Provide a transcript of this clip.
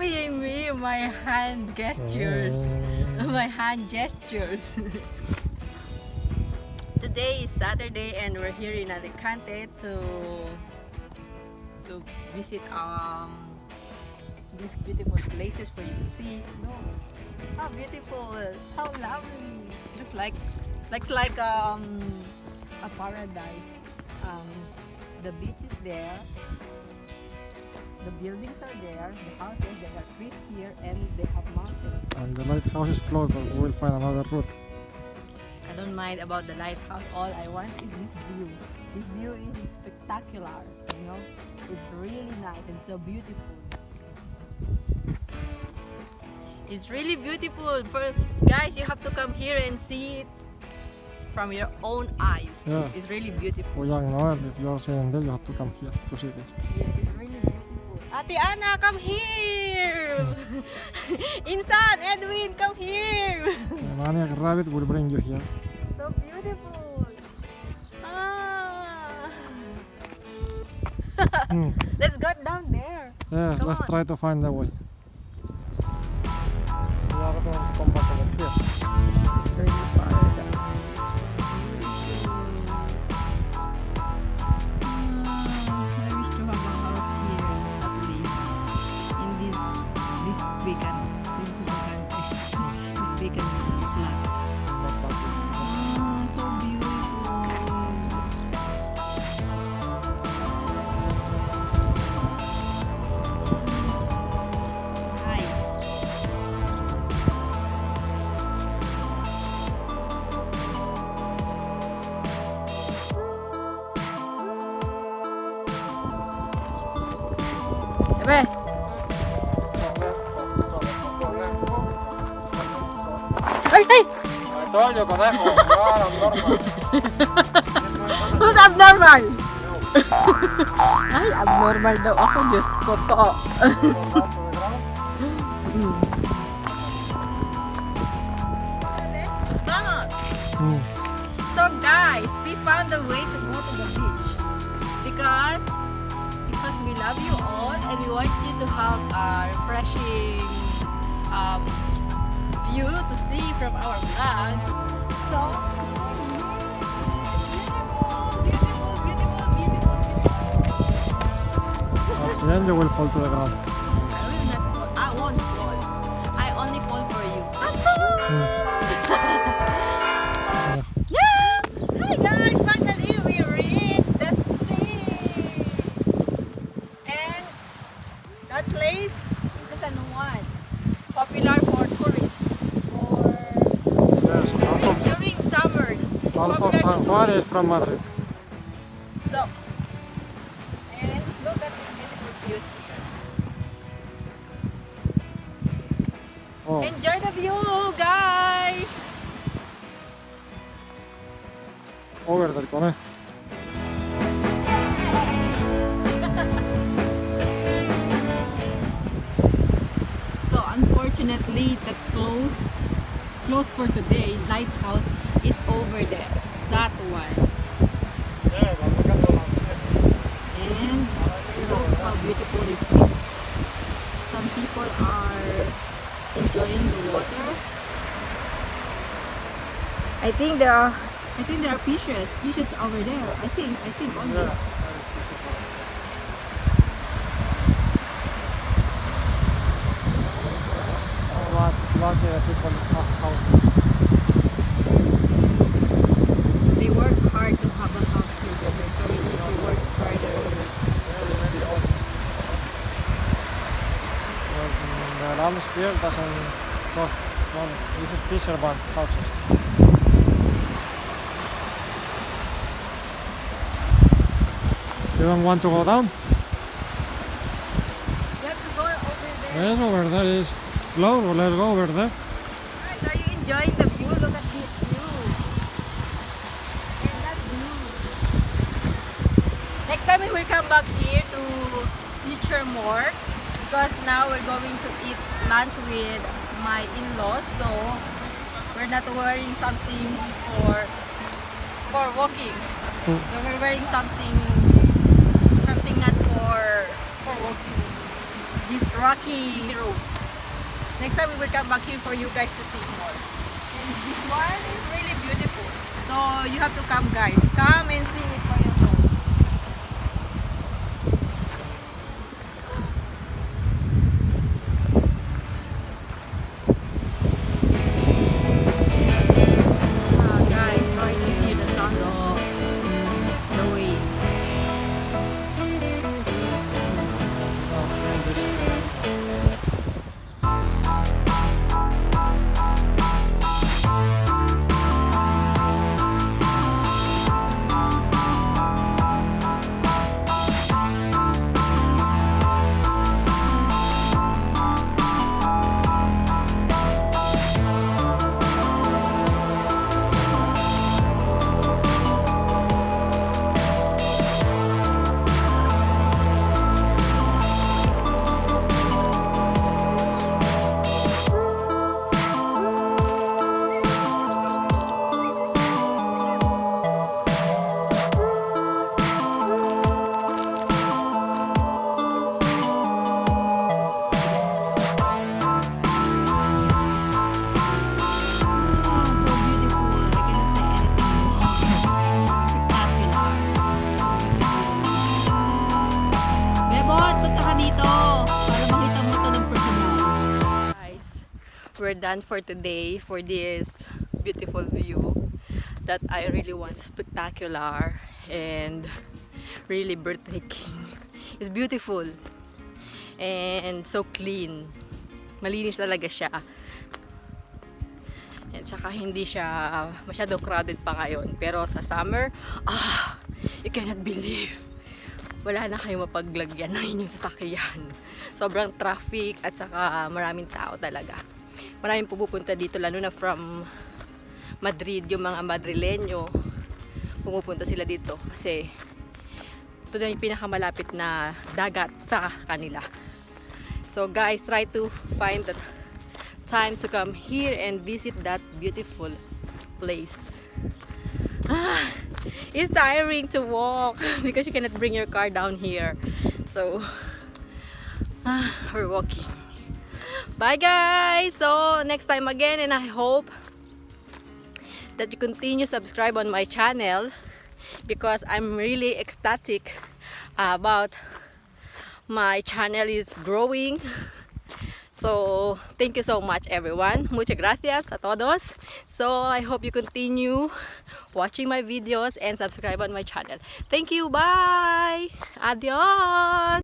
copying me my hand gestures. My hand gestures. Today is Saturday and we're here in Alicante to visit these beautiful places for you to see. No, how beautiful! How lovely! Looks like a paradise. The beach is there. The buildings are there, the houses, there are trees here, and they have mountains. And the lighthouse is closed, but we will find another route. I don't mind about the lighthouse. All I want is this view. This view is spectacular, you know. It's really nice and so beautiful. It's really beautiful. Guys, you have to come here and see it from your own eyes. Yeah. It's really beautiful. For young Noel, if you are saying that, you have to come here to see this. Yeah, it's really beautiful. Ate Anna, come here! Insan, Edwin, come here! Maniac Rabbit will bring you here. So beautiful! Ah. Let's go down there. Yeah, Come let's on. try to find the way. We are going to come back over here. It's really far down. I wish to have a house here, at least. In this vacant flat. So beautiful. Nice. Ebe. Ay, ay! I told you, conejo, you are abnormal. Who's abnormal? Ay, abnormal daw ako. Diyos ko po. Vamos! So guys, we found a way to go to the beach because we love you all and we want you to have a refreshing view to see from our vlog. So beautiful. Then you will fall to the ground. I will not fall. I won't fall. I only fall for you. Yeah! Hi guys! Finally we reached the sea! And that place is an one. Popular for tourists. Yes, During summer. It's half of popular San to Juan is tourists. from Madrid. So, and look at the beautiful views here. Oh, Enjoy the view, guys! over there, conejo. So unfortunately, the closed for today lighthouse is over there. That one. Yeah, but we can go down here. And look how beautiful it is. Some people are enjoying the water. I think there are fishes over there. I think only. Yeah. Lucky that people have houses. They work hard to have a house together, so we need to work harder. The land here doesn't cost money. This is fisherman houses. You don't want to go down? You have to go over there. Yes, over there is closed. Well, let's go over there. Guys, are you enjoying the view? Look at this view. And that view. Next time we will come back here to feature more because now we're going to eat lunch with my in-laws, so we're not wearing something for walking. So we're wearing something not for walking. these rocky roads. Next time we will come back here for you guys to see more. And this one is really beautiful. So you have to come, guys. Come and see it for yourself. Guys, try to hear the sound of the waves. We're done for today for this beautiful view that I really want. Spectacular and really breathtaking. It's beautiful and so clean. Malinis talaga siya. At saka hindi siya masyadong crowded pa ngayon. Pero sa summer, you cannot believe. Wala na kayong mapaglagyan ng inyong sasakyan. Sobrang traffic at saka maraming tao talaga. Maraming pupunta dito lalo na from Madrid, yung mga Madrileño. Pumupunta sila dito kasi ito na yung pinakamalapit na dagat sa kanila. So guys, try to find the time to come here and visit that beautiful place. It's tiring to walk because you cannot bring your car down here. So we're walking. Bye guys! So next time again, and I hope that you continue subscribe on my channel because I'm really ecstatic about my channel is growing. So thank you so much everyone. Muchas gracias a todos. So I hope you continue watching my videos and subscribe on my channel. Thank you. Bye! Adios!